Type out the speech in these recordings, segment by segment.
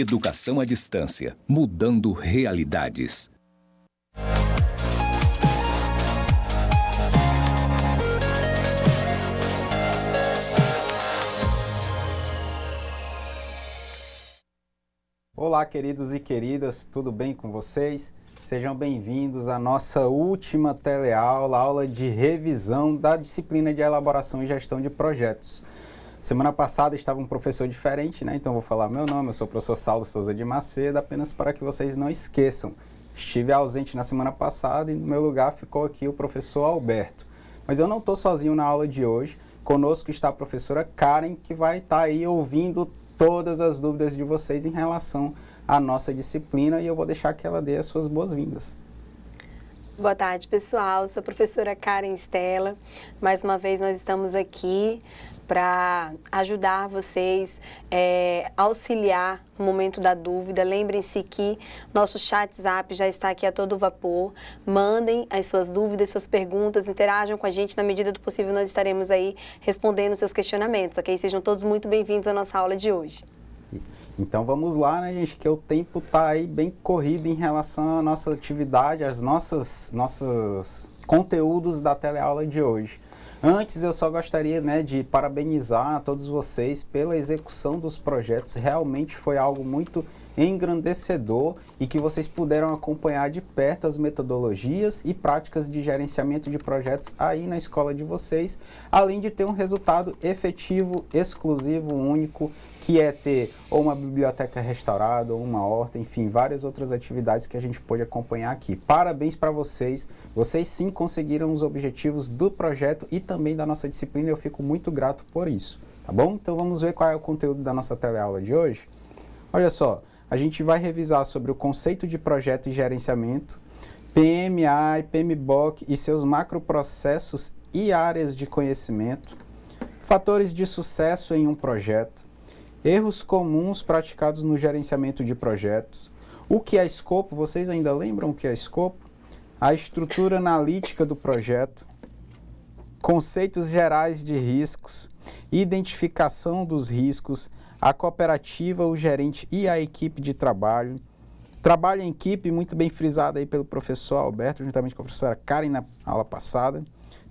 Educação à distância, mudando realidades. Olá, queridos e queridas, tudo bem com vocês? Sejam bem-vindos à nossa última teleaula, aula de revisão da disciplina de elaboração e gestão de projetos. Semana passada estava um professor diferente, né? Então vou falar meu nome, eu sou o professor Saulo Souza de Macedo, apenas para que vocês não esqueçam. Estive ausente na semana passada e no meu lugar ficou aqui o professor Alberto. Mas eu não estou sozinho na aula de hoje, conosco está a professora Karen, que vai estar aí ouvindo todas as dúvidas de vocês em relação à nossa disciplina e eu vou deixar que ela dê as suas boas-vindas. Boa tarde, pessoal. Sou a professora Karen Stella. Mais uma vez nós estamos aqui para ajudar vocês, auxiliar no momento da dúvida. Lembrem-se que nosso chat Zap já está aqui a todo vapor. Mandem as suas dúvidas, suas perguntas, interajam com a gente. Na medida do possível, nós estaremos aí respondendo seus questionamentos, ok? Sejam todos muito bem-vindos à nossa aula de hoje. Então vamos lá, né, gente, que o tempo está aí bem corrido em relação à nossa atividade, aos nossos conteúdos da teleaula de hoje. Antes, eu só gostaria, né, de parabenizar a todos vocês pela execução dos projetos. Realmente foi algo muito engrandecedor e que vocês puderam acompanhar de perto as metodologias e práticas de gerenciamento de projetos aí na escola de vocês, além de ter um resultado efetivo, exclusivo, único, que é ter ou uma biblioteca restaurada, ou uma horta, enfim, várias outras atividades que a gente pôde acompanhar aqui. Parabéns para vocês, vocês sim conseguiram os objetivos do projeto e também da nossa disciplina, eu fico muito grato por isso, tá bom? Então vamos ver qual é o conteúdo da nossa teleaula de hoje? Olha só, a gente vai revisar sobre o conceito de projeto e gerenciamento, PMI, PMBOK e seus macroprocessos e áreas de conhecimento, fatores de sucesso em um projeto, erros comuns praticados no gerenciamento de projetos, o que é escopo, vocês ainda lembram o que é escopo? A estrutura analítica do projeto, conceitos gerais de riscos, identificação dos riscos, a cooperativa, o gerente e a equipe de trabalho. Trabalho em equipe, muito bem frisado aí pelo professor Alberto, juntamente com a professora Karen na aula passada.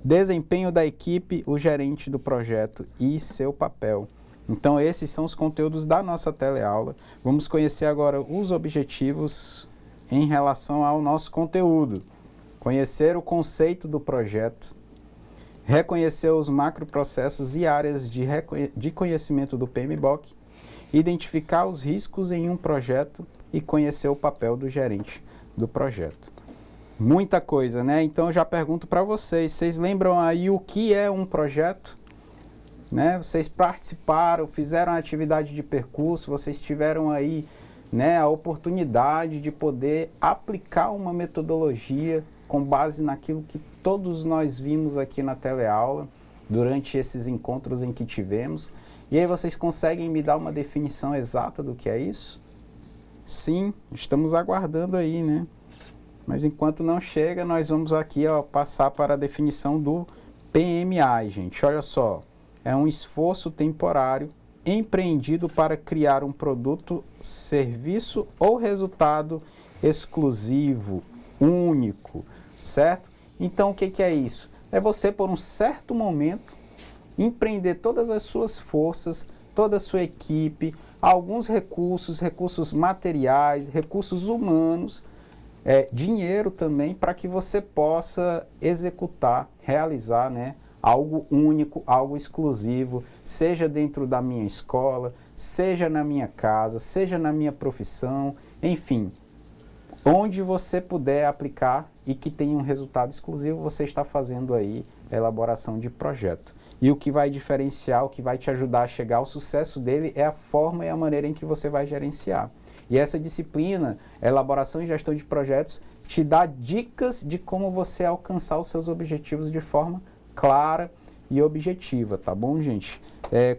Desempenho da equipe, o gerente do projeto e seu papel. Então, esses são os conteúdos da nossa teleaula. Vamos conhecer agora os objetivos em relação ao nosso conteúdo. Conhecer o conceito do projeto, reconhecer os macroprocessos e áreas de conhecimento do PMBOK, identificar os riscos em um projeto e conhecer o papel do gerente do projeto. Muita coisa, né? Então, eu já pergunto para vocês lembram aí o que é um projeto? Né? Vocês participaram, fizeram a atividade de percurso, vocês tiveram aí, né, a oportunidade de poder aplicar uma metodologia com base naquilo que todos nós vimos aqui na teleaula, durante esses encontros em que tivemos. E aí vocês conseguem me dar uma definição exata do que é isso? Sim, estamos aguardando aí, né? Mas enquanto não chega, nós vamos aqui, ó, passar para a definição do PMI, gente. Olha só, é um esforço temporário empreendido para criar um produto, serviço ou resultado exclusivo, único, certo? Então, o que é isso? É você, por um certo momento, empreender todas as suas forças, toda a sua equipe, alguns recursos materiais, recursos humanos, dinheiro também, para que você possa executar, realizar, né, algo único, algo exclusivo, seja dentro da minha escola, seja na minha casa, seja na minha profissão, enfim, onde você puder aplicar e que tenha um resultado exclusivo, você está fazendo aí a elaboração de projeto. E o que vai diferenciar, o que vai te ajudar a chegar ao sucesso dele é a forma e a maneira em que você vai gerenciar. E essa disciplina, elaboração e gestão de projetos, te dá dicas de como você alcançar os seus objetivos de forma clara e objetiva, tá bom, gente?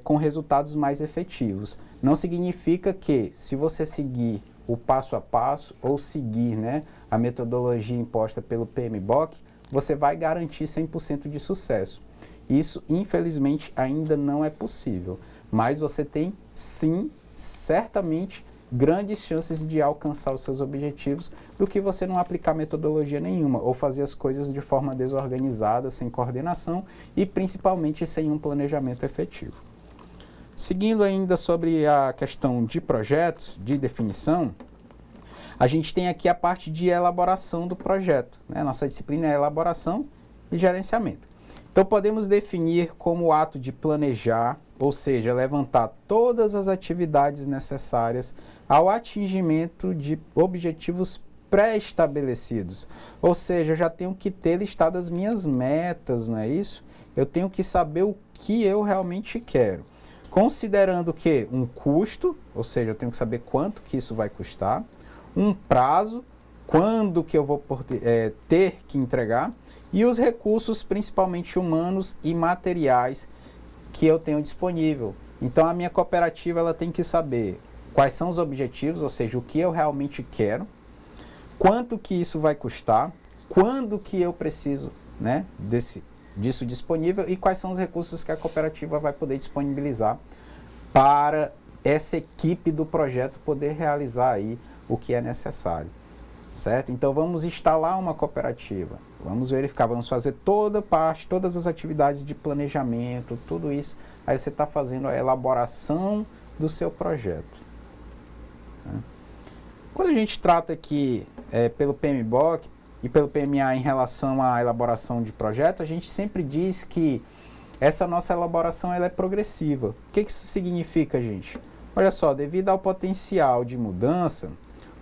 Com resultados mais efetivos. Não significa que, se você seguir o passo a passo ou seguir, né, a metodologia imposta pelo PMBOK, você vai garantir 100% de sucesso. Isso, infelizmente, ainda não é possível, mas você tem, sim, certamente, grandes chances de alcançar os seus objetivos do que você não aplicar metodologia nenhuma ou fazer as coisas de forma desorganizada, sem coordenação e principalmente sem um planejamento efetivo. Seguindo ainda sobre a questão de projetos, de definição, a gente tem aqui a parte de elaboração do projeto, né? Nossa disciplina é elaboração e gerenciamento. Então podemos definir como o ato de planejar, ou seja, levantar todas as atividades necessárias ao atingimento de objetivos pré-estabelecidos. Ou seja, eu já tenho que ter listado as minhas metas, não é isso? Eu tenho que saber o que eu realmente quero. Considerando que um custo, ou seja, eu tenho que saber quanto que isso vai custar, um prazo, quando que eu vou ter que entregar, e os recursos, principalmente humanos e materiais, que eu tenho disponível. Então, a minha cooperativa ela tem que saber quais são os objetivos, ou seja, o que eu realmente quero, quanto que isso vai custar, quando que eu preciso, né, disso disponível e quais são os recursos que a cooperativa vai poder disponibilizar para essa equipe do projeto poder realizar aí o que é necessário, certo? Então, vamos instalar uma cooperativa, vamos verificar, vamos fazer todas as atividades de planejamento, tudo isso, aí você está fazendo a elaboração do seu projeto. Quando a gente trata aqui pelo PMBOK e pelo PMA em relação à elaboração de projeto, a gente sempre diz que essa nossa elaboração ela é progressiva. O que isso significa, gente? Olha só, devido ao potencial de mudança,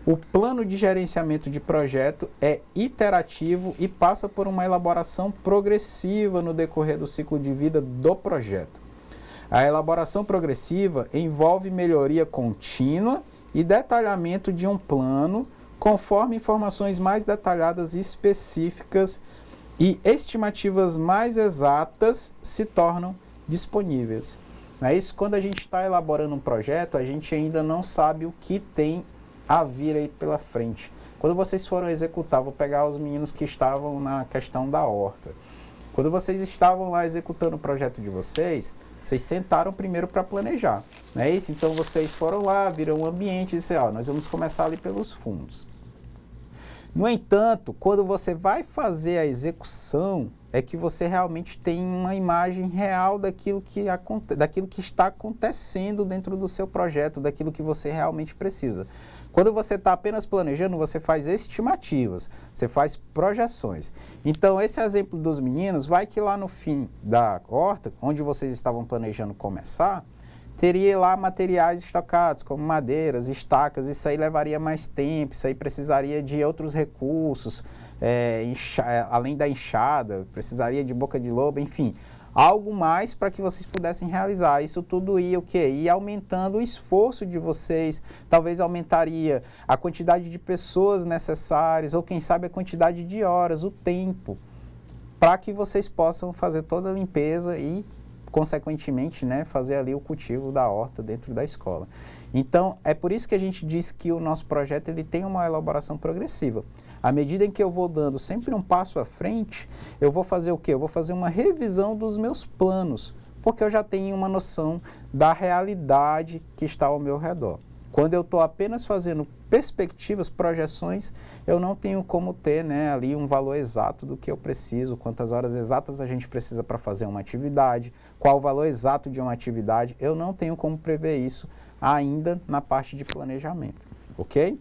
o plano de gerenciamento de projeto é iterativo e passa por uma elaboração progressiva no decorrer do ciclo de vida do projeto. A elaboração progressiva envolve melhoria contínua e detalhamento de um plano, conforme informações mais detalhadas e específicas e estimativas mais exatas se tornam disponíveis. Não é isso? Quando a gente está elaborando um projeto, a gente ainda não sabe o que tem a vir aí pela frente. Quando vocês foram executar, vou pegar os meninos que estavam na questão da horta. Quando vocês estavam lá executando o projeto de vocês sentaram primeiro para planejar, não é isso? Então vocês foram lá, viram o ambiente e disseram, nós vamos começar ali pelos fundos. No entanto, quando você vai fazer a execução, é que você realmente tem uma imagem real daquilo que está acontecendo dentro do seu projeto, daquilo que você realmente precisa. Quando você está apenas planejando, você faz estimativas, você faz projeções. Então, esse exemplo dos meninos, vai que lá no fim da horta, onde vocês estavam planejando começar, teria lá materiais estocados, como madeiras, estacas, isso aí levaria mais tempo, isso aí precisaria de outros recursos, além da enxada, precisaria de boca de lobo, enfim, algo mais para que vocês pudessem realizar. Isso tudo ia o quê? Ia aumentando o esforço de vocês, talvez aumentaria a quantidade de pessoas necessárias, ou quem sabe a quantidade de horas, o tempo, para que vocês possam fazer toda a limpeza e consequentemente, né, fazer ali o cultivo da horta dentro da escola. Então, é por isso que a gente diz que o nosso projeto ele tem uma elaboração progressiva. À medida em que eu vou dando sempre um passo à frente, eu vou fazer o quê? Eu vou fazer uma revisão dos meus planos, porque eu já tenho uma noção da realidade que está ao meu redor. Quando eu estou apenas fazendo perspectivas, projeções, eu não tenho como ter, né, ali um valor exato do que eu preciso, quantas horas exatas a gente precisa para fazer uma atividade, qual o valor exato de uma atividade, eu não tenho como prever isso ainda na parte de planejamento, ok?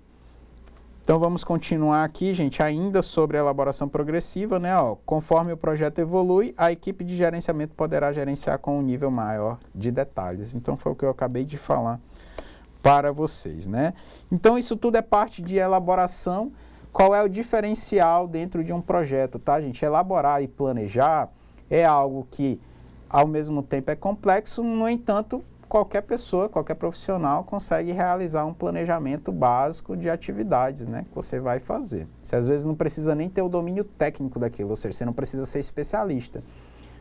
Então vamos continuar aqui, gente, ainda sobre a elaboração progressiva, né? Conforme o projeto evolui, a equipe de gerenciamento poderá gerenciar com um nível maior de detalhes. Então foi o que eu acabei de falar para vocês, né? Então isso tudo é parte de elaboração. Qual é o diferencial dentro de um projeto, tá, gente? Elaborar e planejar é algo que, ao mesmo tempo, é complexo, no entanto, qualquer pessoa, qualquer profissional consegue realizar um planejamento básico de atividades, né, que você vai fazer. Você às vezes não precisa nem ter o domínio técnico daquilo, ou seja, você não precisa ser especialista.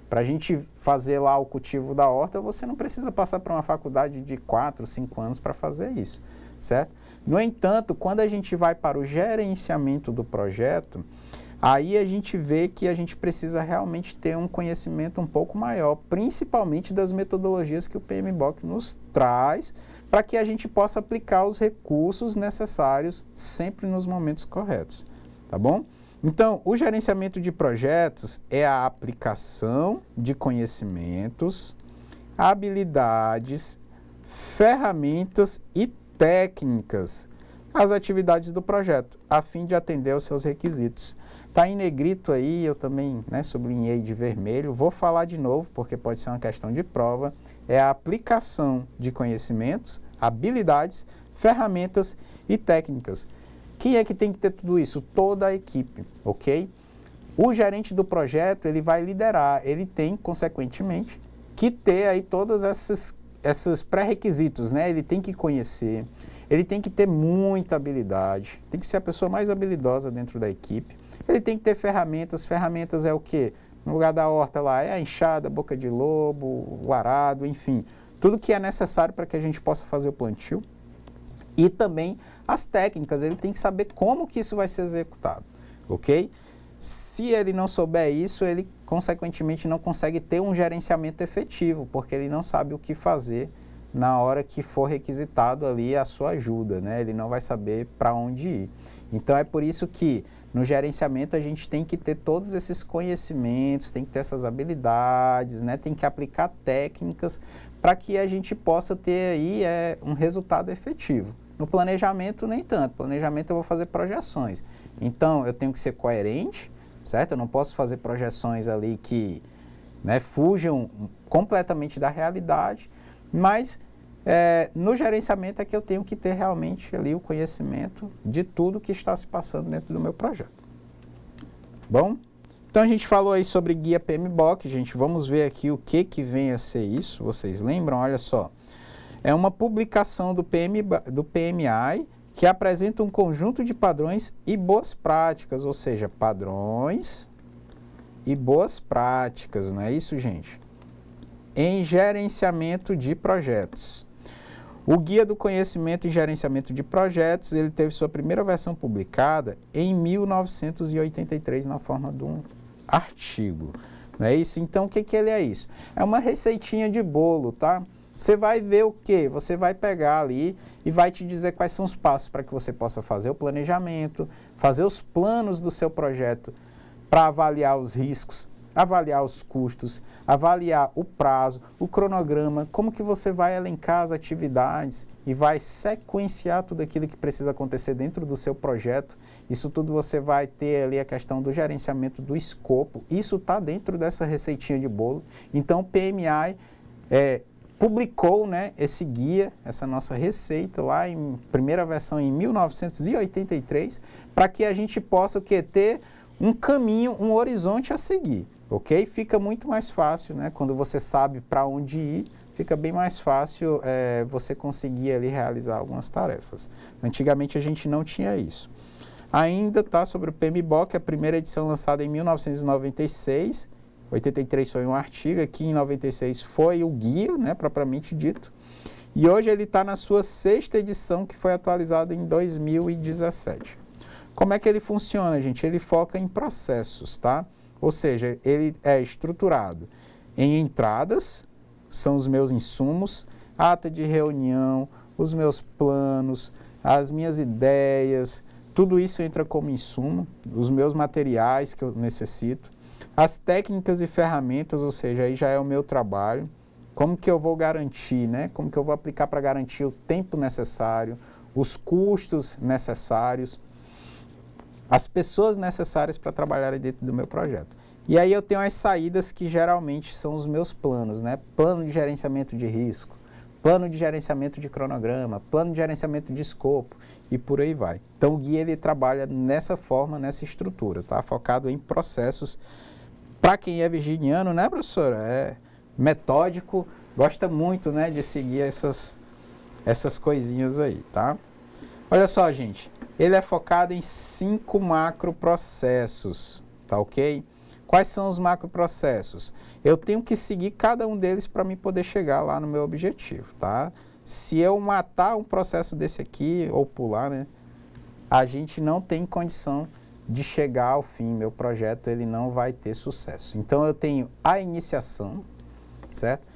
Para a gente fazer lá o cultivo da horta, você não precisa passar por uma faculdade de 4, 5 anos para fazer isso, certo? No entanto, quando a gente vai para o gerenciamento do projeto, Aí a gente vê que a gente precisa realmente ter um conhecimento um pouco maior, principalmente das metodologias que o PMBOK nos traz, para que a gente possa aplicar os recursos necessários sempre nos momentos corretos, tá bom? Então, o gerenciamento de projetos é a aplicação de conhecimentos, habilidades, ferramentas e técnicas às atividades do projeto, a fim de atender aos seus requisitos. Está em negrito aí, eu também sublinhei de vermelho, vou falar de novo porque pode ser uma questão de prova, é a aplicação de conhecimentos, habilidades, ferramentas e técnicas. Quem é que tem que ter tudo isso? Toda a equipe, ok? O gerente do projeto, ele vai liderar, ele tem, consequentemente, que ter aí todas esses pré-requisitos, né? Ele tem que conhecer, ele tem que ter muita habilidade, tem que ser a pessoa mais habilidosa dentro da equipe. Ele tem que ter ferramentas. Ferramentas é o quê? No lugar da horta lá, é a enxada, boca de lobo, o arado, enfim. Tudo que é necessário para que a gente possa fazer o plantio. E também as técnicas, ele tem que saber como que isso vai ser executado, ok? Se ele não souber isso, ele consequentemente não consegue ter um gerenciamento efetivo, porque ele não sabe o que fazer na hora que for requisitado ali a sua ajuda, né? Ele não vai saber para onde ir. Então é por isso que no gerenciamento a gente tem que ter todos esses conhecimentos, tem que ter essas habilidades, né? Tem que aplicar técnicas para que a gente possa ter aí um resultado efetivo. No planejamento, nem tanto. Planejamento eu vou fazer projeções. Então, eu tenho que ser coerente, certo? Eu não posso fazer projeções ali que fujam completamente da realidade, mas no gerenciamento é que eu tenho que ter realmente ali o conhecimento de tudo que está se passando dentro do meu projeto. Bom? Então, a gente falou aí sobre guia PMBOK, gente. Vamos ver aqui o que vem a ser isso. Vocês lembram? Olha só. É uma publicação do PMI que apresenta um conjunto de padrões e boas práticas, ou seja, padrões e boas práticas, não é isso, gente? Em gerenciamento de projetos. O Guia do Conhecimento em Gerenciamento de Projetos, ele teve sua primeira versão publicada em 1983 na forma de um artigo, não é isso? Então, o que ele é isso? É uma receitinha de bolo, tá? Você vai ver o quê? Você vai pegar ali e vai te dizer quais são os passos para que você possa fazer o planejamento, fazer os planos do seu projeto para avaliar os riscos, avaliar os custos, avaliar o prazo, o cronograma, como que você vai elencar as atividades e vai sequenciar tudo aquilo que precisa acontecer dentro do seu projeto. Isso tudo você vai ter ali a questão do gerenciamento do escopo. Isso está dentro dessa receitinha de bolo. Então, o PMI publicou esse guia, essa nossa receita lá em primeira versão em 1983, para que a gente possa ter um caminho, um horizonte a seguir, ok? Fica muito mais fácil, quando você sabe para onde ir, fica bem mais fácil você conseguir ali realizar algumas tarefas. Antigamente a gente não tinha isso. Ainda está sobre o PMBOK, a primeira edição lançada em 1996, 83 foi um artigo, aqui em 96 foi o guia, propriamente dito. E hoje ele está na sua 6ª edição, que foi atualizada em 2017. Como é que ele funciona, gente? Ele foca em processos, tá? Ou seja, ele é estruturado em entradas, são os meus insumos, ata de reunião, os meus planos, as minhas ideias, tudo isso entra como insumo, os meus materiais que eu necessito. As técnicas e ferramentas, ou seja, aí já é o meu trabalho. Como que eu vou garantir, Como que eu vou aplicar para garantir o tempo necessário, os custos necessários, as pessoas necessárias para trabalhar dentro do meu projeto. E aí eu tenho as saídas que geralmente são os meus planos, Plano de gerenciamento de risco, plano de gerenciamento de cronograma, plano de gerenciamento de escopo e por aí vai. Então o guia ele trabalha nessa forma, nessa estrutura, tá? Focado em processos. Para quem é virginiano, professora? É metódico, gosta muito, de seguir essas coisinhas aí, tá? Olha só, gente, ele é focado em 5 macroprocessos, tá ok? Quais são os macroprocessos? Eu tenho que seguir cada um deles para me poder chegar lá no meu objetivo, tá? Se eu matar um processo desse aqui, ou pular, a gente não tem condição de chegar ao fim, meu projeto ele não vai ter sucesso. Então eu tenho a iniciação, certo?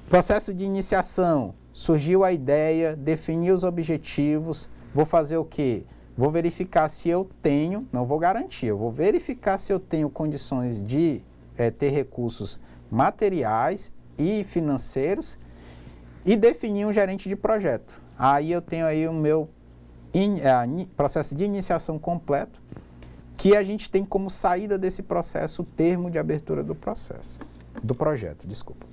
Processo de iniciação, surgiu a ideia, defini os objetivos, vou fazer o quê? Vou verificar se eu tenho, não vou garantir, eu vou verificar se eu tenho condições de ter recursos materiais e financeiros e definir um gerente de projeto. Aí eu tenho aí o meu processo de iniciação completo, que a gente tem como saída desse processo o termo de abertura do projeto, desculpa.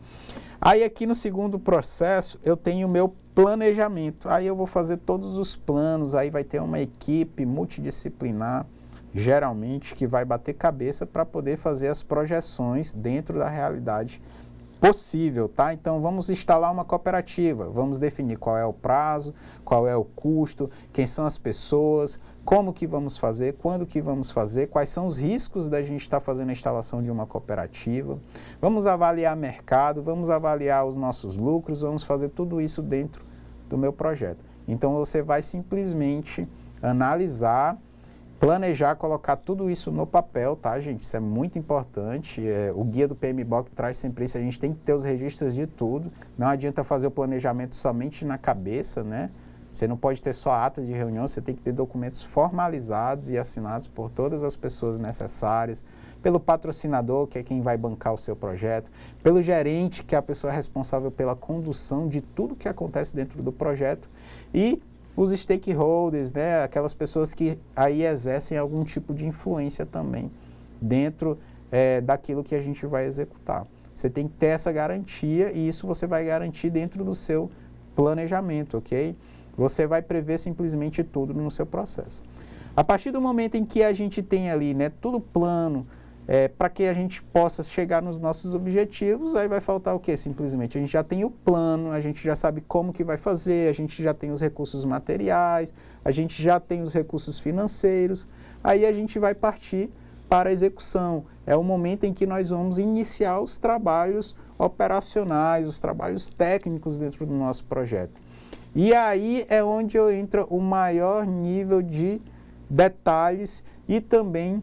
Aí aqui no segundo processo eu tenho o meu planejamento, aí eu vou fazer todos os planos, aí vai ter uma equipe multidisciplinar, geralmente, que vai bater cabeça para poder fazer as projeções dentro da realidade possível, tá? Então vamos instalar uma cooperativa, vamos definir qual é o prazo, qual é o custo, quem são as pessoas, como que vamos fazer, quando que vamos fazer, quais são os riscos da gente estar fazendo a instalação de uma cooperativa, vamos avaliar mercado, vamos avaliar os nossos lucros, vamos fazer tudo isso dentro do meu projeto. Então você vai simplesmente analisar, planejar, colocar tudo isso no papel, tá, gente? Isso é muito importante. O guia do PMBOK traz sempre isso. A gente tem que ter os registros de tudo. Não adianta fazer o planejamento somente na cabeça, né? Você não pode ter só atas de reunião, você tem que ter documentos formalizados e assinados por todas as pessoas necessárias, pelo patrocinador, que é quem vai bancar o seu projeto, pelo gerente, que é a pessoa responsável pela condução de tudo que acontece dentro do projeto, e os stakeholders, né, aquelas pessoas que aí exercem algum tipo de influência também dentro daquilo que a gente vai executar. Você tem que ter essa garantia e isso você vai garantir dentro do seu planejamento, ok? Você vai prever simplesmente tudo no seu processo. A partir do momento em que a gente tem ali, né, tudo plano, para que a gente possa chegar nos nossos objetivos, aí vai faltar o quê? Simplesmente a gente já tem o plano, a gente já sabe como que vai fazer, a gente já tem os recursos materiais, a gente já tem os recursos financeiros, aí a gente vai partir para a execução. É o momento em que nós vamos iniciar os trabalhos operacionais, os trabalhos técnicos dentro do nosso projeto. E aí é onde entra o maior nível de detalhes e também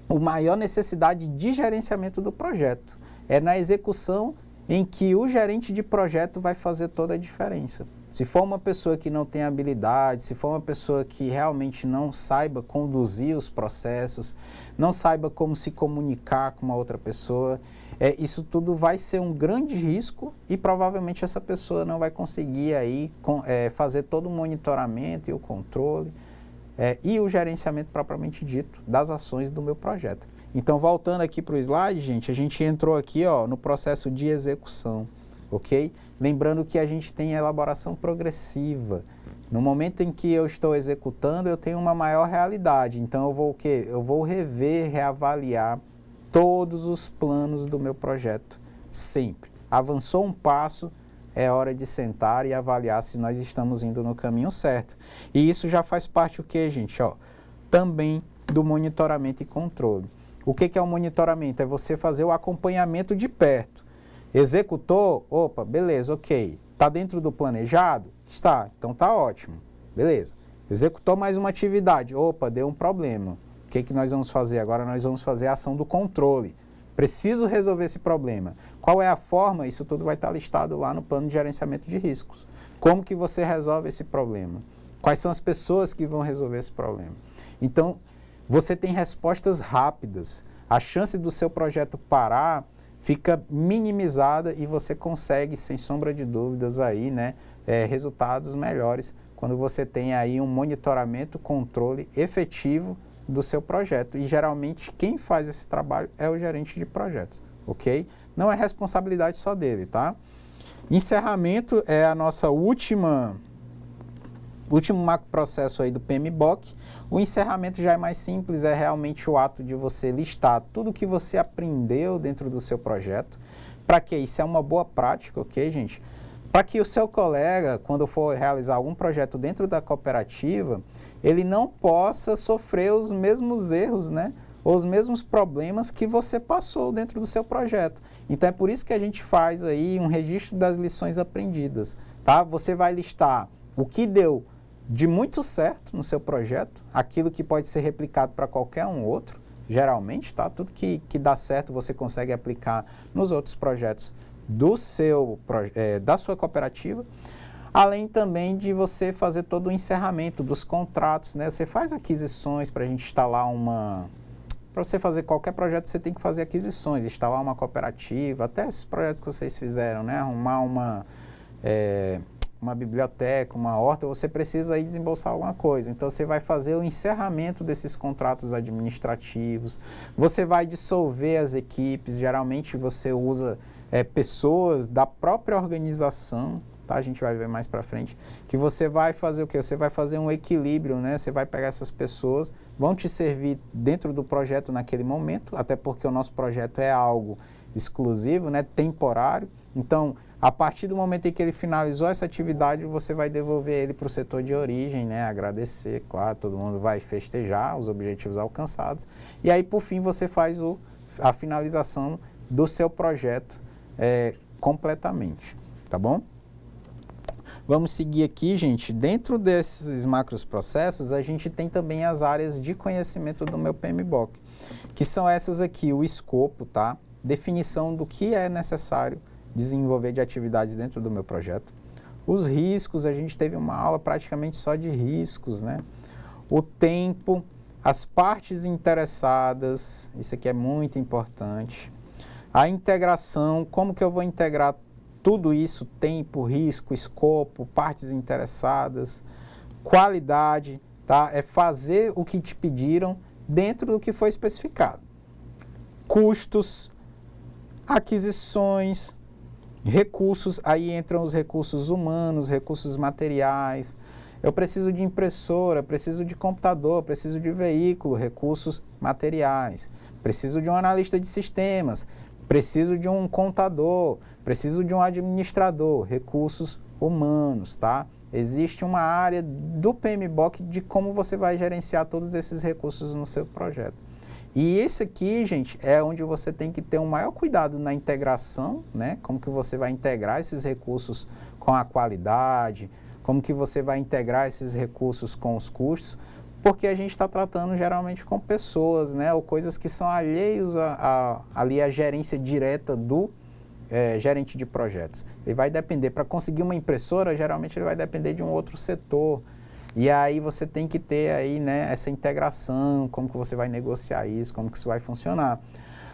a maior necessidade de gerenciamento do projeto. É na execução em que o gerente de projeto vai fazer toda a diferença. Se for uma pessoa que não tem habilidade, se for uma pessoa que realmente não saiba conduzir os processos, não saiba como se comunicar com uma outra pessoa, isso tudo vai ser um grande risco e provavelmente essa pessoa não vai conseguir aí, fazer todo o monitoramento e o controle e o gerenciamento propriamente dito das ações do meu projeto. Então, voltando aqui para o slide, gente, a gente entrou aqui no processo de execução, ok? Lembrando que a gente tem a elaboração progressiva. No momento em que eu estou executando, eu tenho uma maior realidade. Então, eu vou o quê? Eu vou rever, reavaliar todos os planos do meu projeto, sempre. Avançou um passo, é hora de sentar e avaliar se nós estamos indo no caminho certo. E isso já faz parte o quê, gente? Também do monitoramento e controle. O que é o monitoramento? É você fazer o acompanhamento de perto. Executou? Opa, beleza, ok. Está dentro do planejado? Está, então está ótimo. Beleza. Executou mais uma atividade? Opa, deu um problema. O que nós vamos fazer? Agora nós vamos fazer a ação do controle. Preciso resolver esse problema. Qual é a forma? Isso tudo vai estar listado lá no plano de gerenciamento de riscos. Como que você resolve esse problema? Quais são as pessoas que vão resolver esse problema? Então, você tem respostas rápidas. A chance do seu projeto parar fica minimizada e você consegue, sem sombra de dúvidas, aí, né, resultados melhores quando você tem aí um monitoramento, controle efetivo do seu projeto. E geralmente quem faz esse trabalho é o gerente de projetos, ok? Não é responsabilidade só dele, tá? Encerramento é a nossa último macro processo aí do PMBOK. O encerramento já é mais simples, é realmente o ato de você listar tudo que você aprendeu dentro do seu projeto. Para que isso é uma boa prática, ok, gente? Para que o seu colega, quando for realizar algum projeto dentro da cooperativa, ele não possa sofrer os mesmos erros, né? Ou os mesmos problemas que você passou dentro do seu projeto. Então é por isso que a gente faz aí um registro das lições aprendidas, tá? Você vai listar o que deu de muito certo no seu projeto, aquilo que pode ser replicado para qualquer um outro, geralmente, tá? Tudo que dá certo você consegue aplicar nos outros projetos da sua cooperativa, além também de você fazer todo o encerramento dos contratos, né? Você faz aquisições para a gente instalar para você fazer qualquer projeto, você tem que fazer aquisições, instalar uma cooperativa, até esses projetos que vocês fizeram, né? Arrumar uma biblioteca, uma horta, você precisa aí desembolsar alguma coisa. Então, você vai fazer o encerramento desses contratos administrativos, você vai dissolver as equipes, geralmente você usa pessoas da própria organização, tá? A gente vai ver mais para frente, que você vai fazer o quê? Você vai fazer um equilíbrio, né? Você vai pegar essas pessoas, vão te servir dentro do projeto naquele momento, até porque o nosso projeto é algo exclusivo, né? Temporário. Então, a partir do momento em que ele finalizou essa atividade, você vai devolver ele para o setor de origem, né? Agradecer, claro, todo mundo vai festejar os objetivos alcançados. E aí, por fim, você faz a finalização do seu projeto completamente, tá bom? Vamos seguir aqui, gente. Dentro desses macros processos, a gente tem também as áreas de conhecimento do meu PMBOK, que são essas aqui, o escopo, tá? Definição do que é necessário desenvolver de atividades dentro do meu projeto. Os riscos, a gente teve uma aula praticamente só de riscos, né? O tempo, as partes interessadas, isso aqui é muito importante. A integração, como que eu vou integrar tudo isso, tempo, risco, escopo, partes interessadas, qualidade, tá? É fazer o que te pediram dentro do que foi especificado. Custos, aquisições, recursos, aí entram os recursos humanos, recursos materiais. Eu preciso de impressora, preciso de computador, preciso de veículo, recursos materiais. Preciso de um analista de sistemas, preciso de um contador, preciso de um administrador, recursos humanos, tá? Existe uma área do PMBOK de como você vai gerenciar todos esses recursos no seu projeto. E esse aqui, gente, é onde você tem que ter um maior cuidado na integração, né? Como que você vai integrar esses recursos com a qualidade, como que você vai integrar esses recursos com os custos, porque a gente está tratando geralmente com pessoas, né? Ou coisas que são alheios ali à gerência direta do gerente de projetos. Ele vai depender, para conseguir uma impressora, geralmente ele vai depender de um outro setor. E aí você tem que ter aí, né, essa integração, como que você vai negociar isso, como que isso vai funcionar.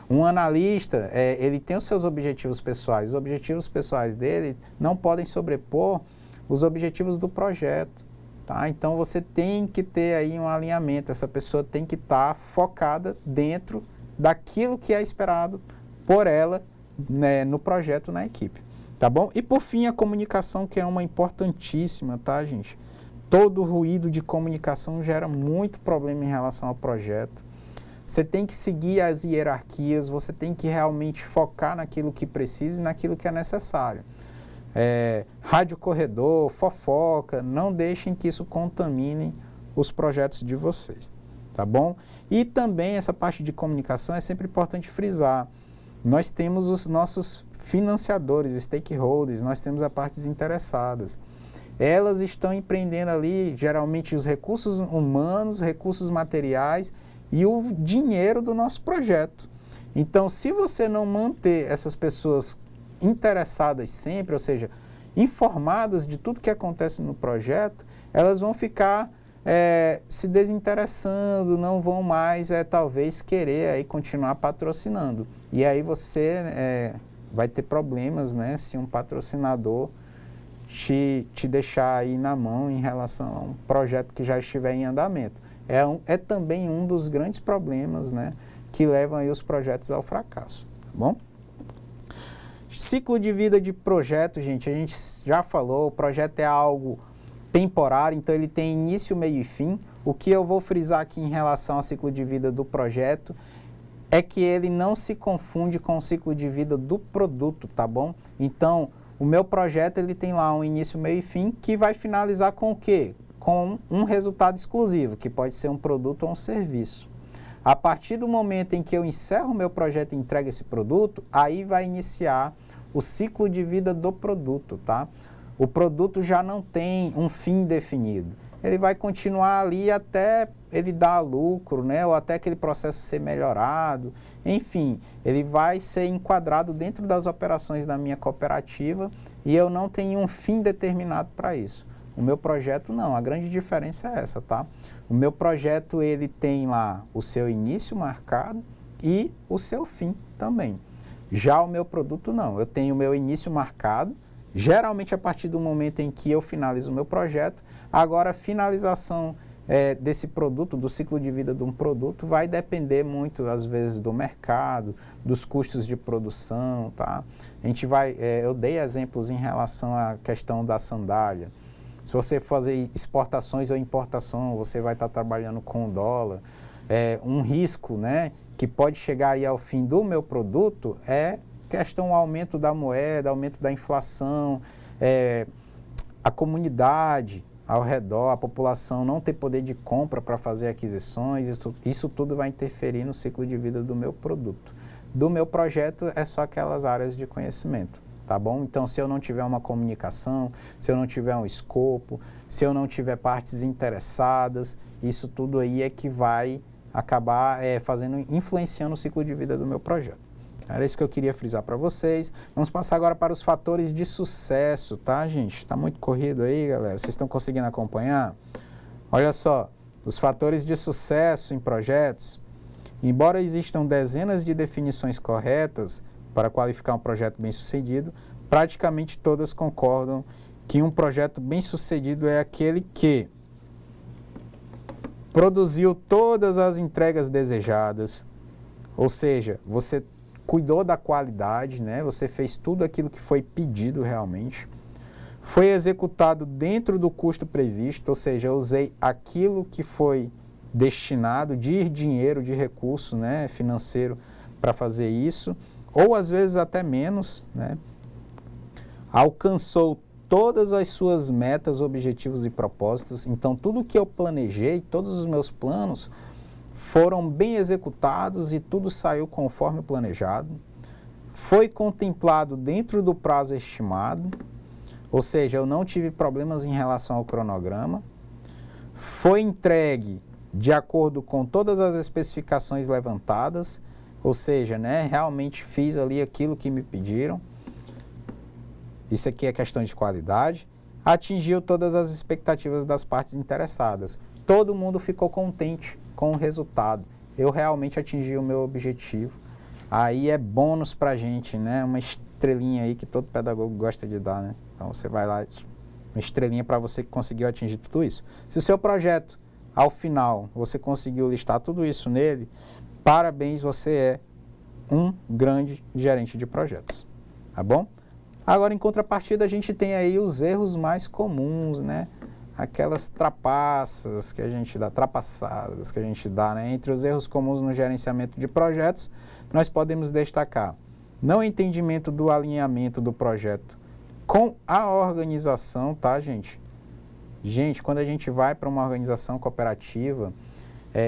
Um analista, ele tem os seus objetivos pessoais. Os objetivos pessoais dele não podem sobrepor os objetivos do projeto, tá? Então você tem que ter aí um alinhamento, essa pessoa tem que estar focada dentro daquilo que é esperado por ela, né, no projeto, na equipe, tá bom? E por fim, a comunicação, que é uma importantíssima, tá, gente? Todo ruído de comunicação gera muito problema em relação ao projeto. Você tem que seguir as hierarquias, você tem que realmente focar naquilo que precisa e naquilo que é necessário. Rádio corredor, fofoca, não deixem que isso contamine os projetos de vocês, tá bom? E também essa parte de comunicação é sempre importante frisar. Nós temos os nossos financiadores, stakeholders, nós temos as partes interessadas. Elas estão empreendendo ali, geralmente, os recursos humanos, recursos materiais e o dinheiro do nosso projeto. Então, se você não manter essas pessoas interessadas sempre, ou seja, informadas de tudo que acontece no projeto, elas vão ficar se desinteressando, não vão mais, talvez, querer aí continuar patrocinando. E aí você vai ter problemas, né, se um patrocinador te deixar aí na mão em relação a um projeto que já estiver em andamento. É também um dos grandes problemas, né, que levam aí os projetos ao fracasso, tá bom? Ciclo de vida de projeto, gente, a gente já falou, o projeto é algo temporário, então ele tem início, meio e fim. O que eu vou frisar aqui em relação ao ciclo de vida do projeto é que ele não se confunde com o ciclo de vida do produto, tá bom? Então, o meu projeto, ele tem lá um início, meio e fim, que vai finalizar com o quê? Com um resultado exclusivo, que pode ser um produto ou um serviço. A partir do momento em que eu encerro o meu projeto e entrego esse produto, aí vai iniciar o ciclo de vida do produto, tá? O produto já não tem um fim definido. ele vai continuar ali até ele dar lucro, né? Ou até aquele processo ser melhorado. Enfim, ele vai ser enquadrado dentro das operações da minha cooperativa e eu não tenho um fim determinado para isso. O meu projeto não, a grande diferença é essa, tá? O meu projeto, ele tem lá o seu início marcado e o seu fim também. Já o meu produto não, eu tenho o meu início marcado, geralmente a partir do momento em que eu finalizo o meu projeto. Agora a finalização desse produto, do ciclo de vida de um produto, vai depender muito, às vezes, do mercado, dos custos de produção, tá? A gente vai, eu dei exemplos em relação à questão da sandália. Se você fazer exportações ou importação, você vai estar trabalhando com o dólar. Um risco, né, que pode chegar aí ao fim do meu produto é questão do aumento da moeda, aumento da inflação, a comunidade ao redor, a população não ter poder de compra para fazer aquisições, isso tudo vai interferir no ciclo de vida do meu produto. Do meu projeto é só aquelas áreas de conhecimento, tá bom? Então, se eu não tiver uma comunicação, se eu não tiver um escopo, se eu não tiver partes interessadas, isso tudo aí é que vai acabar influenciando o ciclo de vida do meu projeto. Era isso que eu queria frisar para vocês. Vamos passar agora para os fatores de sucesso, tá, gente? Tá muito corrido aí, galera. Vocês estão conseguindo acompanhar? Olha só, os fatores de sucesso em projetos. Embora existam dezenas de definições corretas para qualificar um projeto bem-sucedido, praticamente todas concordam que um projeto bem-sucedido é aquele que produziu todas as entregas desejadas, ou seja, você cuidou da qualidade, né? Você fez tudo aquilo que foi pedido realmente. Foi executado dentro do custo previsto, ou seja, eu usei aquilo que foi destinado de dinheiro, de recurso, né, financeiro para fazer isso, ou às vezes até menos, né? Alcançou todas as suas metas, objetivos e propósitos. Então, tudo que eu planejei, todos os meus planos foram bem executados e tudo saiu conforme planejado. Foi contemplado dentro do prazo estimado, ou seja, eu não tive problemas em relação ao cronograma. Foi entregue de acordo com todas as especificações levantadas, ou seja, né, realmente fiz ali aquilo que me pediram. Isso aqui é questão de qualidade. Atingiu todas as expectativas das partes interessadas. Todo mundo ficou contente com o resultado. Eu realmente atingi o meu objetivo. Aí é bônus pra gente, né? Uma estrelinha aí que todo pedagogo gosta de dar, né? Então você vai lá, uma estrelinha para você que conseguiu atingir tudo isso. Se o seu projeto, ao final, você conseguiu listar tudo isso nele, parabéns, você é um grande gerente de projetos, tá bom? Agora, em contrapartida, a gente tem aí os erros mais comuns, né? Aquelas trapaçadas que a gente dá, né? Entre os erros comuns no gerenciamento de projetos, nós podemos destacar não entendimento do alinhamento do projeto com a organização, tá, gente? Gente, quando a gente vai para uma organização cooperativa,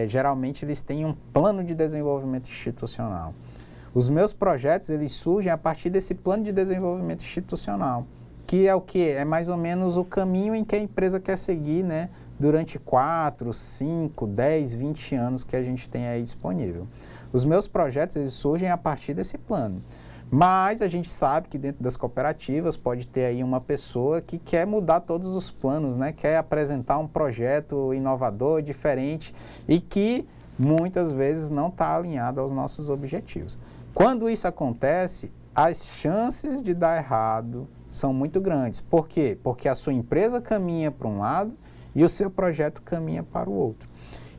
geralmente eles têm um plano de desenvolvimento institucional. Os meus projetos, eles surgem a partir desse plano de desenvolvimento institucional, que é o quê? É mais ou menos o caminho em que a empresa quer seguir, né, durante 4, 5, 10, 20 anos que a gente tem aí disponível. Os meus projetos, eles surgem a partir desse plano. Mas a gente sabe que dentro das cooperativas pode ter aí uma pessoa que quer mudar todos os planos, né, quer apresentar um projeto inovador, diferente e que muitas vezes não está alinhado aos nossos objetivos. Quando isso acontece, as chances de dar errado são muito grandes. Por quê? Porque a sua empresa caminha para um lado e o seu projeto caminha para o outro.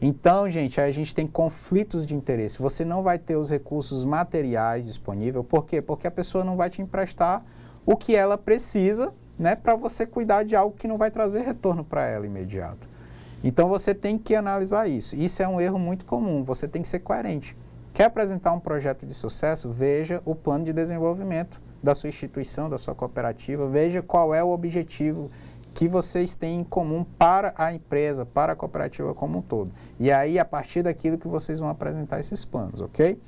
Então, gente, aí a gente tem conflitos de interesse. Você não vai ter os recursos materiais disponíveis. Por quê? Porque a pessoa não vai te emprestar o que ela precisa, né, para você cuidar de algo que não vai trazer retorno para ela imediato. Então, você tem que analisar isso. Isso é um erro muito comum. Você tem que ser coerente. Quer apresentar um projeto de sucesso? Veja o plano de desenvolvimento da sua instituição, da sua cooperativa. Veja qual é o objetivo que vocês têm em comum para a empresa, para a cooperativa como um todo. E aí, a partir daquilo que vocês vão apresentar esses planos, ok?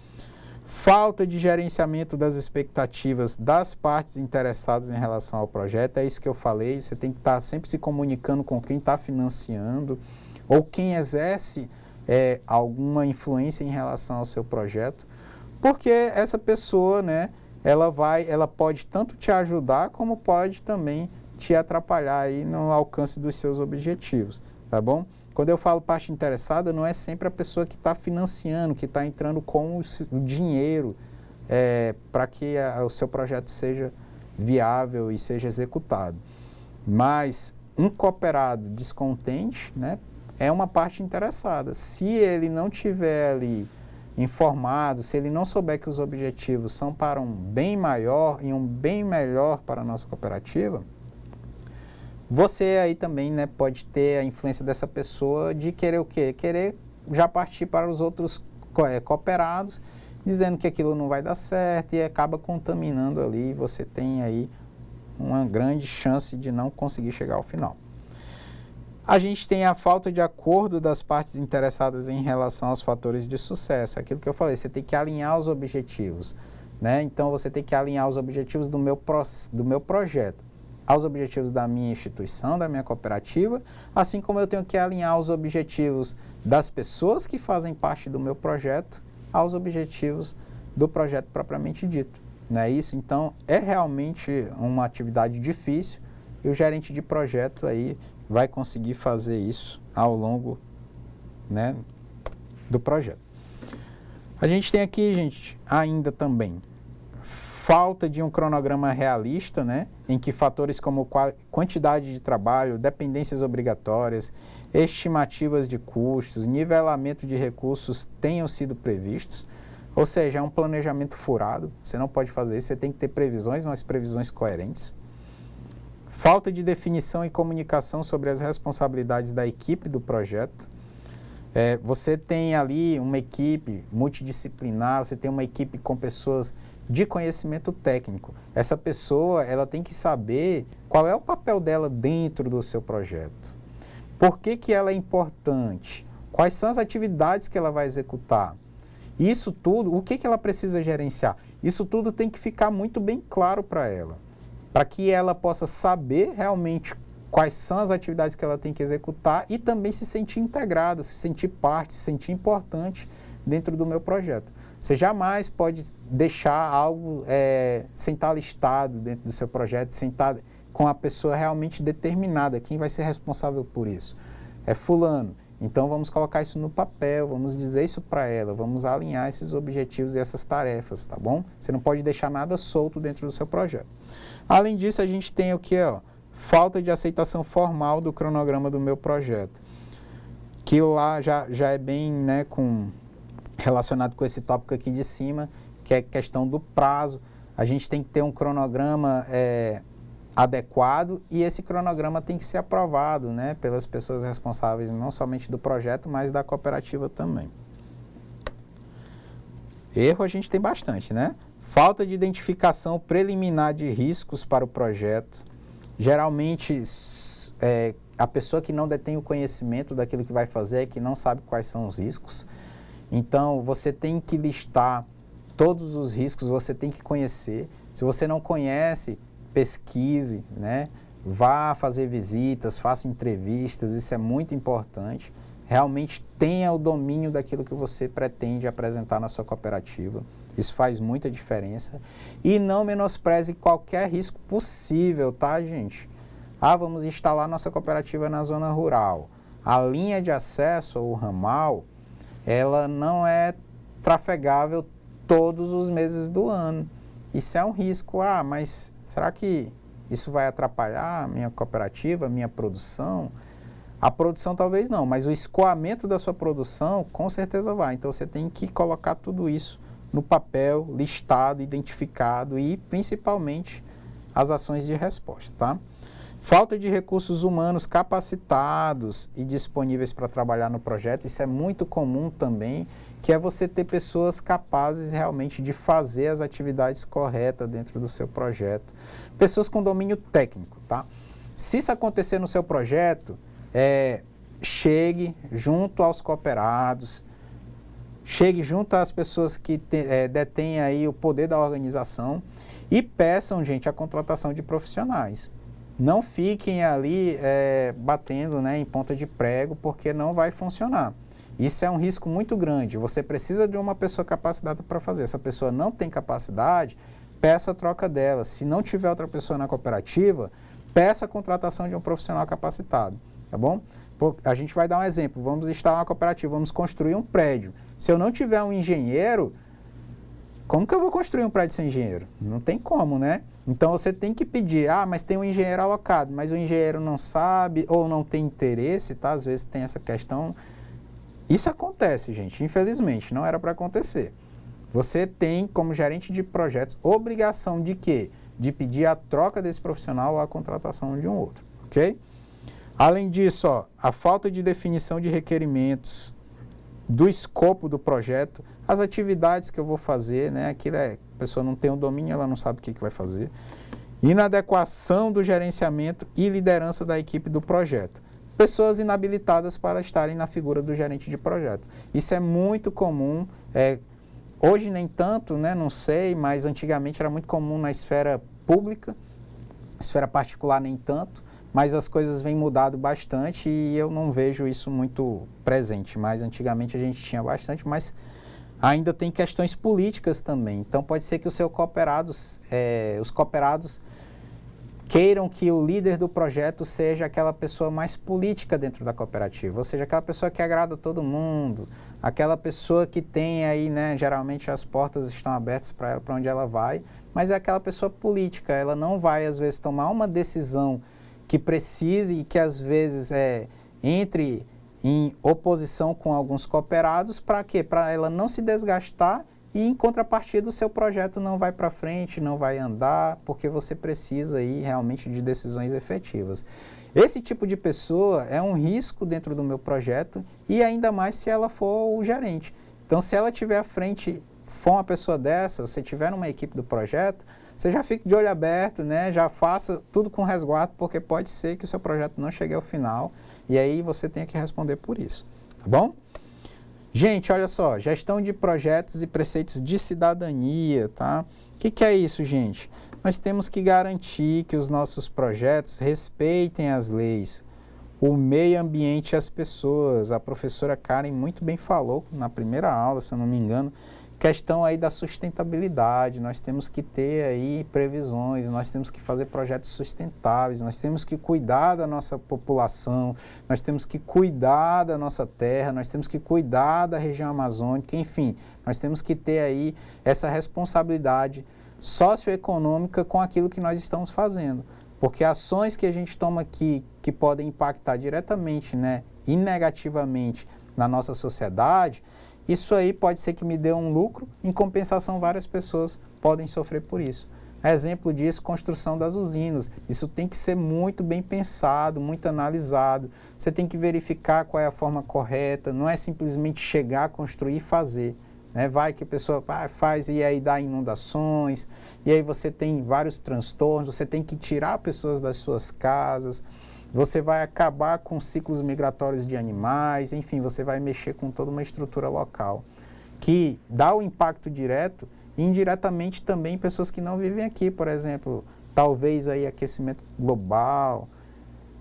Falta de gerenciamento das expectativas das partes interessadas em relação ao projeto, é isso que eu falei, você tem que estar sempre se comunicando com quem está financiando ou quem exerce alguma influência em relação ao seu projeto, porque essa pessoa, né, ela pode tanto te ajudar como pode também te atrapalhar aí no alcance dos seus objetivos, tá bom? Quando eu falo parte interessada, não é sempre a pessoa que está financiando, que está entrando com o dinheiro para que o seu projeto seja viável e seja executado. Mas um cooperado descontente, né, é uma parte interessada. Se ele não tiver ali informado, se ele não souber que os objetivos são para um bem maior e um bem melhor para a nossa cooperativa, você aí também, né, pode ter a influência dessa pessoa de querer o quê? Querer já partir para os outros cooperados, dizendo que aquilo não vai dar certo e acaba contaminando ali, e você tem aí uma grande chance de não conseguir chegar ao final. A gente tem a falta de acordo das partes interessadas em relação aos fatores de sucesso. Aquilo que eu falei, você tem que alinhar os objetivos, né? Então, você tem que alinhar os objetivos do meu projeto aos objetivos da minha instituição, da minha cooperativa, assim como eu tenho que alinhar os objetivos das pessoas que fazem parte do meu projeto aos objetivos do projeto propriamente dito. Não é isso? Então, é realmente uma atividade difícil e o gerente de projeto aí vai conseguir fazer isso ao longo, né, do projeto. A gente tem aqui, gente, ainda também falta de um cronograma realista, né, em que fatores como quantidade de trabalho, dependências obrigatórias, estimativas de custos, nivelamento de recursos tenham sido previstos. Ou seja, é um planejamento furado, você não pode fazer isso, você tem que ter previsões, mas previsões coerentes. Falta de definição e comunicação sobre as responsabilidades da equipe do projeto. Você tem ali uma equipe multidisciplinar, você tem uma equipe com pessoas de conhecimento técnico. Essa pessoa, ela tem que saber qual é o papel dela dentro do seu projeto. Por que que ela é importante? Quais são as atividades que ela vai executar? Isso tudo, o que que ela precisa gerenciar? Isso tudo tem que ficar muito bem claro para ela, para que ela possa saber realmente quais são as atividades que ela tem que executar e também se sentir integrada, se sentir parte, se sentir importante dentro do meu projeto. Você jamais pode deixar algo sem estar listado dentro do seu projeto, sem estar com a pessoa realmente determinada, quem vai ser responsável por isso. É fulano. Então, vamos colocar isso no papel, vamos dizer isso para ela, vamos alinhar esses objetivos e essas tarefas, tá bom? Você não pode deixar nada solto dentro do seu projeto. Além disso, a gente tem o que? Falta de aceitação formal do cronograma do meu projeto. Que lá já é bem, né, relacionado com esse tópico aqui de cima, que é a questão do prazo. A gente tem que ter um cronograma adequado e esse cronograma tem que ser aprovado, né, pelas pessoas responsáveis, não somente do projeto, mas da cooperativa também. Erro a gente tem bastante, né? Falta de identificação preliminar de riscos para o projeto. Geralmente, a pessoa que não detém o conhecimento daquilo que vai fazer é que não sabe quais são os riscos. Então, você tem que listar todos os riscos, você tem que conhecer. Se você não conhece, pesquise, né? Vá fazer visitas, faça entrevistas, isso é muito importante. Realmente tenha o domínio daquilo que você pretende apresentar na sua cooperativa. Isso faz muita diferença. E não menospreze qualquer risco possível, tá, gente? Vamos instalar nossa cooperativa na zona rural. A linha de acesso, ou ramal, ela não é trafegável todos os meses do ano. Isso é um risco. Mas será que isso vai atrapalhar a minha cooperativa, a minha produção? A produção talvez não, mas o escoamento da sua produção com certeza vai. Então você tem que colocar tudo isso no papel, listado, identificado e principalmente as ações de resposta, tá? Falta de recursos humanos capacitados e disponíveis para trabalhar no projeto, isso é muito comum também, que é você ter pessoas capazes realmente de fazer as atividades corretas dentro do seu projeto. Pessoas com domínio técnico, tá? Se isso acontecer no seu projeto, chegue junto aos cooperados, chegue junto às pessoas que detêm aí o poder da organização e peçam, gente, a contratação de profissionais. Não fiquem ali batendo, né, em ponta de prego, porque não vai funcionar. Isso é um risco muito grande. Você precisa de uma pessoa capacitada para fazer. Essa pessoa não tem capacidade, peça a troca dela. Se não tiver outra pessoa na cooperativa, peça a contratação de um profissional capacitado, tá bom? A gente vai dar um exemplo. Vamos instalar uma cooperativa, vamos construir um prédio. Se eu não tiver um engenheiro, como que eu vou construir um prédio sem engenheiro? Não tem como, né? Então você tem que pedir, mas tem um engenheiro alocado, mas o engenheiro não sabe ou não tem interesse, tá? Às vezes tem essa questão. Isso acontece, gente, infelizmente, não era para acontecer. Você tem, como gerente de projetos, obrigação de quê? De pedir a troca desse profissional ou a contratação de um outro, ok? Além disso, a falta de definição de requerimentos, do escopo do projeto, as atividades que eu vou fazer, né? Aquilo a pessoa não tem o domínio, ela não sabe o que vai fazer. Inadequação do gerenciamento e liderança da equipe do projeto. Pessoas inabilitadas para estarem na figura do gerente de projeto. Isso é muito comum, hoje nem tanto, né? Não sei, mas antigamente era muito comum na esfera pública, esfera particular nem tanto, mas as coisas vêm mudado bastante e eu não vejo isso muito presente. Mas antigamente a gente tinha bastante, mas ainda tem questões políticas também. Então pode ser que os cooperados queiram que o líder do projeto seja aquela pessoa mais política dentro da cooperativa, ou seja, aquela pessoa que agrada todo mundo, aquela pessoa que tem aí, né, geralmente as portas estão abertas para ela, para onde ela vai, mas é aquela pessoa política, ela não vai às vezes tomar uma decisão que precise e que às vezes entre em oposição com alguns cooperados, para quê? Para ela não se desgastar e em contrapartida o seu projeto não vai para frente, não vai andar, porque você precisa aí realmente de decisões efetivas. Esse tipo de pessoa é um risco dentro do meu projeto e ainda mais se ela for o gerente. Então se ela estiver à frente, for uma pessoa dessa, você tiver numa equipe do projeto, você já fica de olho aberto, né? Já faça tudo com resguardo, porque pode ser que o seu projeto não chegue ao final e aí você tenha que responder por isso, tá bom? Gente, olha só, gestão de projetos e preceitos de cidadania, tá? O que é isso, gente? Nós temos que garantir que os nossos projetos respeitem as leis, o meio ambiente e as pessoas. A professora Karen muito bem falou na primeira aula, se eu não me engano, questão aí da sustentabilidade, nós temos que ter aí previsões, nós temos que fazer projetos sustentáveis, nós temos que cuidar da nossa população, nós temos que cuidar da nossa terra, nós temos que cuidar da região amazônica, enfim, nós temos que ter aí essa responsabilidade socioeconômica com aquilo que nós estamos fazendo, porque ações que a gente toma aqui que podem impactar diretamente, né, e negativamente na nossa sociedade, isso aí pode ser que me dê um lucro, em compensação várias pessoas podem sofrer por isso. Exemplo disso, construção das usinas. Isso tem que ser muito bem pensado, muito analisado. Você tem que verificar qual é a forma correta, não é simplesmente chegar, construir e fazer. Né? Vai que a pessoa faz e aí dá inundações, e aí você tem vários transtornos, você tem que tirar pessoas das suas casas, você vai acabar com ciclos migratórios de animais, enfim, você vai mexer com toda uma estrutura local, que dá o impacto direto e indiretamente também em pessoas que não vivem aqui, por exemplo, talvez aí aquecimento global,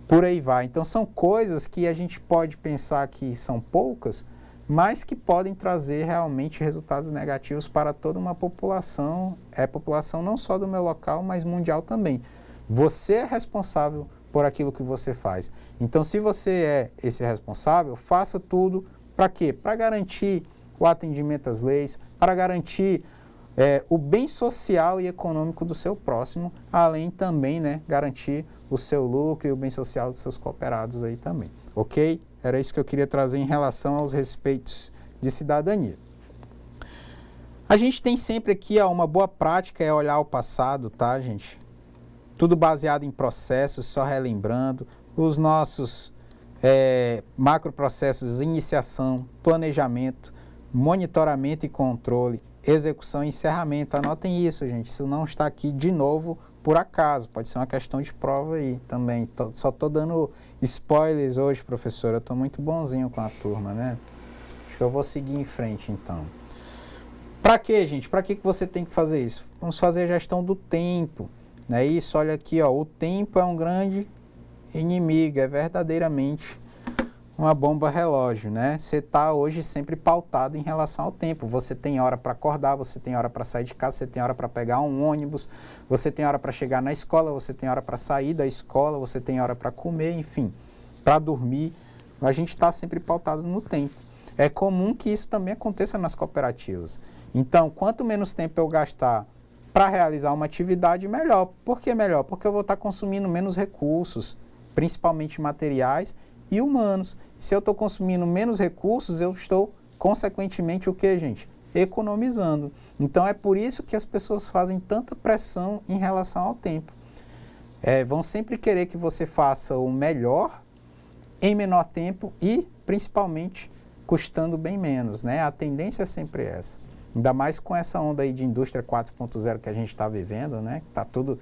por aí vai. Então são coisas que a gente pode pensar que são poucas, mas que podem trazer realmente resultados negativos para toda uma população, população não só do meu local, mas mundial também. Você é responsável por aquilo que você faz. Então, se você é esse responsável, faça tudo para quê? Para garantir o atendimento às leis, para garantir o bem social e econômico do seu próximo, além também, né, garantir o seu lucro e o bem social dos seus cooperados aí também. Ok? Era isso que eu queria trazer em relação aos respeitos de cidadania. A gente tem sempre aqui, uma boa prática é olhar o passado, tá, gente? Tudo baseado em processos, só relembrando, os nossos macroprocessos, iniciação, planejamento, monitoramento e controle, execução e encerramento. Anotem isso, gente, isso não está aqui de novo por acaso, pode ser uma questão de prova aí também. Só estou dando spoilers hoje, professora, eu estou muito bonzinho com a turma, né? Acho que eu vou seguir em frente, então. Para quê, gente? Para que você tem que fazer isso? Vamos fazer a gestão do tempo. Não é isso? Olha aqui, ó, o tempo é um grande inimigo, é verdadeiramente uma bomba relógio, né? Você está hoje sempre pautado em relação ao tempo. Você tem hora para acordar, você tem hora para sair de casa, você tem hora para pegar um ônibus, você tem hora para chegar na escola, você tem hora para sair da escola, você tem hora para comer, enfim, para dormir. A gente está sempre pautado no tempo. É comum que isso também aconteça nas cooperativas. Então, quanto menos tempo eu gastar para realizar uma atividade, melhor. Por que melhor? Porque eu vou estar consumindo menos recursos, principalmente materiais e humanos. Se eu estou consumindo menos recursos, eu estou, consequentemente, o que, gente? Economizando. Então, é por isso que as pessoas fazem tanta pressão em relação ao tempo. Vão sempre querer que você faça o melhor em menor tempo e, principalmente, custando bem menos, né? A tendência é sempre essa. Ainda mais com essa onda aí de indústria 4.0 que a gente está vivendo, né? Está tudo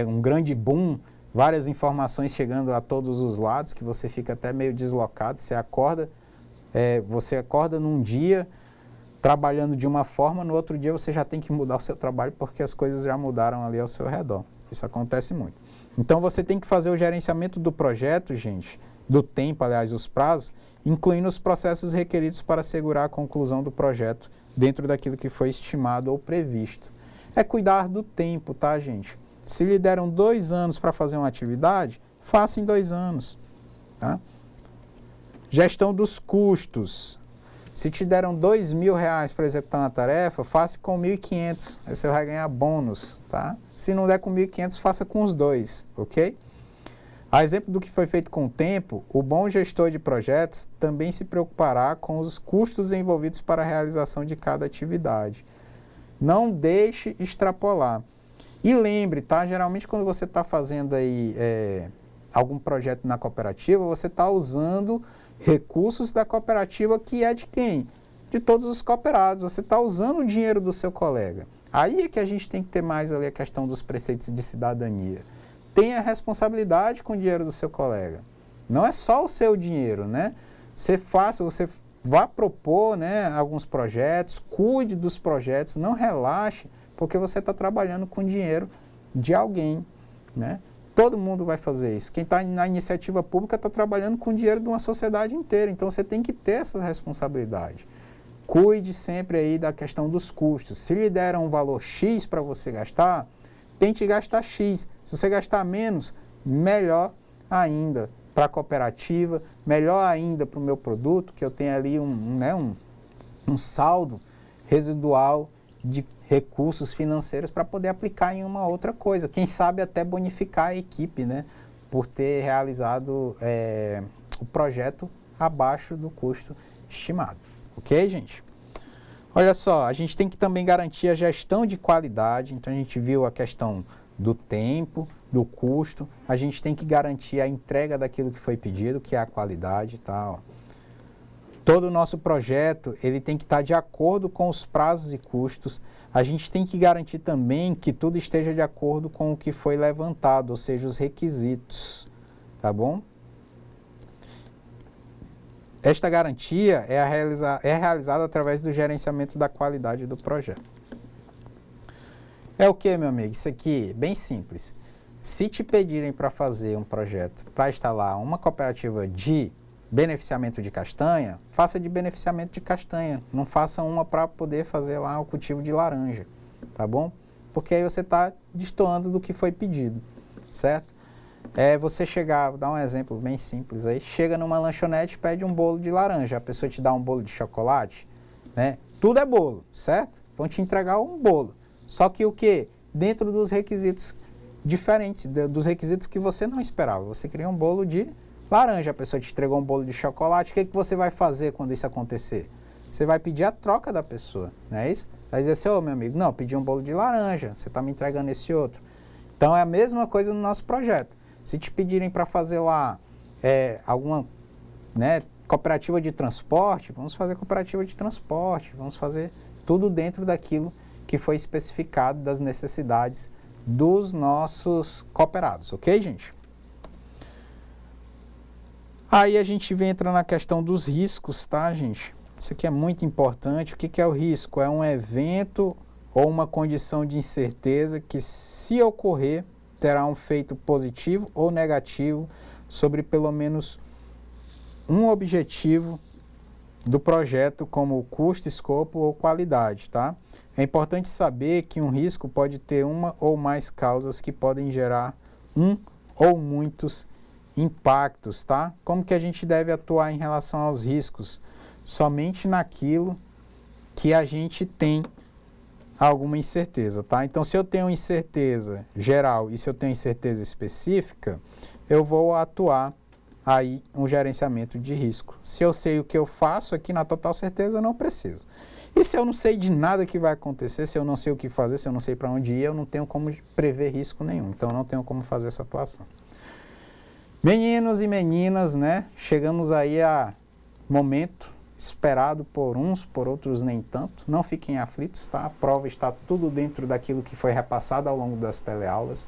um grande boom, várias informações chegando a todos os lados, que você fica até meio deslocado. Você acorda num dia trabalhando de uma forma, no outro dia você já tem que mudar o seu trabalho porque as coisas já mudaram ali ao seu redor. Isso acontece muito. Então você tem que fazer o gerenciamento do projeto, gente, do tempo, aliás, os prazos, incluindo os processos requeridos para assegurar a conclusão do projeto dentro daquilo que foi estimado ou previsto. É cuidar do tempo, tá, gente? Se lhe deram 2 anos para fazer uma atividade, faça em 2 anos, tá? Gestão dos custos. Se te deram R$2.000 para executar uma tarefa, faça com 1.500, aí você vai ganhar bônus, tá? Se não der com 1.500, faça com os 2, ok? A exemplo do que foi feito com o tempo, o bom gestor de projetos também se preocupará com os custos envolvidos para a realização de cada atividade. Não deixe extrapolar. E lembre, tá? Geralmente quando você está fazendo aí algum projeto na cooperativa, você está usando recursos da cooperativa que é de quem? De todos os cooperados. Você está usando o dinheiro do seu colega. Aí é que a gente tem que ter mais ali a questão dos preceitos de cidadania. Tenha responsabilidade com o dinheiro do seu colega. Não é só o seu dinheiro, né? Você vá propor, né, alguns projetos, cuide dos projetos, não relaxe, porque você está trabalhando com dinheiro de alguém, né? Todo mundo vai fazer isso. Quem está na iniciativa pública está trabalhando com o dinheiro de uma sociedade inteira, então você tem que ter essa responsabilidade. Cuide sempre aí da questão dos custos. Se lhe deram um valor X para você gastar, tente gastar X. Se você gastar menos, melhor ainda para a cooperativa, melhor ainda para o meu produto, que eu tenho ali um saldo residual de recursos financeiros para poder aplicar em uma outra coisa. Quem sabe até bonificar a equipe, né, por ter realizado o projeto abaixo do custo estimado. Ok, gente? Olha só, a gente tem que também garantir a gestão de qualidade. Então, a gente viu a questão do tempo, do custo. A gente tem que garantir a entrega daquilo que foi pedido, que é a qualidade, tá? Ó. Todo o nosso projeto, ele tem que estar de acordo com os prazos e custos. A gente tem que garantir também que tudo esteja de acordo com o que foi levantado, ou seja, os requisitos, tá bom? Esta garantia é realizada através do gerenciamento da qualidade do projeto. É o que, meu amigo? Isso aqui, bem simples. Se te pedirem para fazer um projeto para instalar uma cooperativa de beneficiamento de castanha, faça de beneficiamento de castanha. Não faça uma para poder fazer lá o cultivo de laranja, tá bom? Porque aí você está destoando do que foi pedido, certo? Você chegar, vou dar um exemplo bem simples aí, chega numa lanchonete e pede um bolo de laranja, a pessoa te dá um bolo de chocolate, né? Tudo é bolo, certo? Vão te entregar um bolo. Só que o quê? Dentro dos requisitos diferentes, dos requisitos que você não esperava. Você queria um bolo de laranja, a pessoa te entregou um bolo de chocolate, o que você vai fazer quando isso acontecer? Você vai pedir a troca da pessoa, não é isso? Você vai dizer assim, ô meu amigo, não, eu pedi um bolo de laranja, você está me entregando esse outro. Então é a mesma coisa no nosso projeto. Se te pedirem para fazer lá alguma cooperativa de transporte, vamos fazer cooperativa de transporte, vamos fazer tudo dentro daquilo que foi especificado das necessidades dos nossos cooperados, ok, gente? Aí a gente entra na questão dos riscos, tá, gente? Isso aqui é muito importante. O que é o risco? É um evento ou uma condição de incerteza que, se ocorrer, terá um efeito positivo ou negativo sobre pelo menos um objetivo do projeto, como custo, escopo ou qualidade, tá? É importante saber que um risco pode ter uma ou mais causas que podem gerar um ou muitos impactos, tá? Como que a gente deve atuar em relação aos riscos? Somente naquilo que a gente tem alguma incerteza, tá? Então, se eu tenho incerteza geral e se eu tenho incerteza específica, eu vou atuar aí um gerenciamento de risco. Se eu sei o que eu faço aqui, na total certeza, eu não preciso. E se eu não sei de nada que vai acontecer, se eu não sei o que fazer, se eu não sei para onde ir, eu não tenho como prever risco nenhum. Então, eu não tenho como fazer essa atuação. Meninos e meninas, né? Chegamos aí a momento esperado por uns, por outros nem tanto. Não fiquem aflitos, tá? A prova está tudo dentro daquilo que foi repassado ao longo das teleaulas.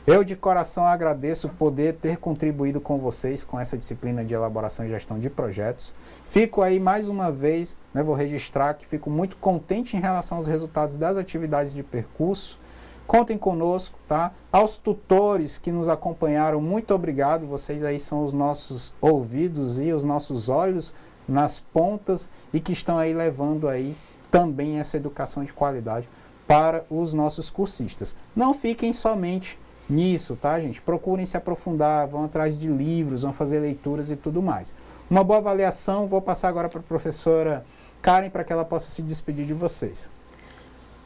Eu, de coração, agradeço poder ter contribuído com vocês com essa disciplina de elaboração e gestão de projetos. Fico aí mais uma vez, né, vou registrar que fico muito contente em relação aos resultados das atividades de percurso. Contem conosco, tá? Aos tutores que nos acompanharam, muito obrigado. Vocês aí são os nossos ouvidos e os nossos olhos nas pontas e que estão aí levando aí também essa educação de qualidade para os nossos cursistas. Não fiquem somente nisso, tá, gente? Procurem se aprofundar, vão atrás de livros, vão fazer leituras e tudo mais. Uma boa avaliação, vou passar agora para a professora Karen para que ela possa se despedir de vocês.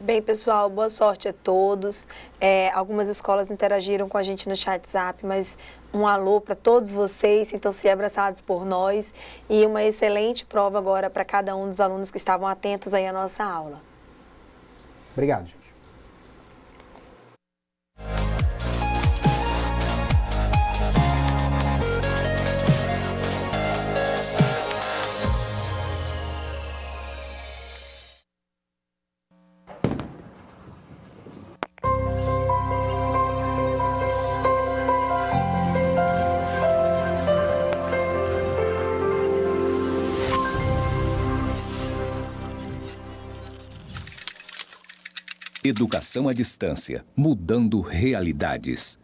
Bem, pessoal, boa sorte a todos. Algumas escolas interagiram com a gente no WhatsApp, mas um alô para todos vocês, sintam-se abraçados por nós e uma excelente prova agora para cada um dos alunos que estavam atentos aí à nossa aula. Obrigado, gente. Educação à distância, mudando realidades.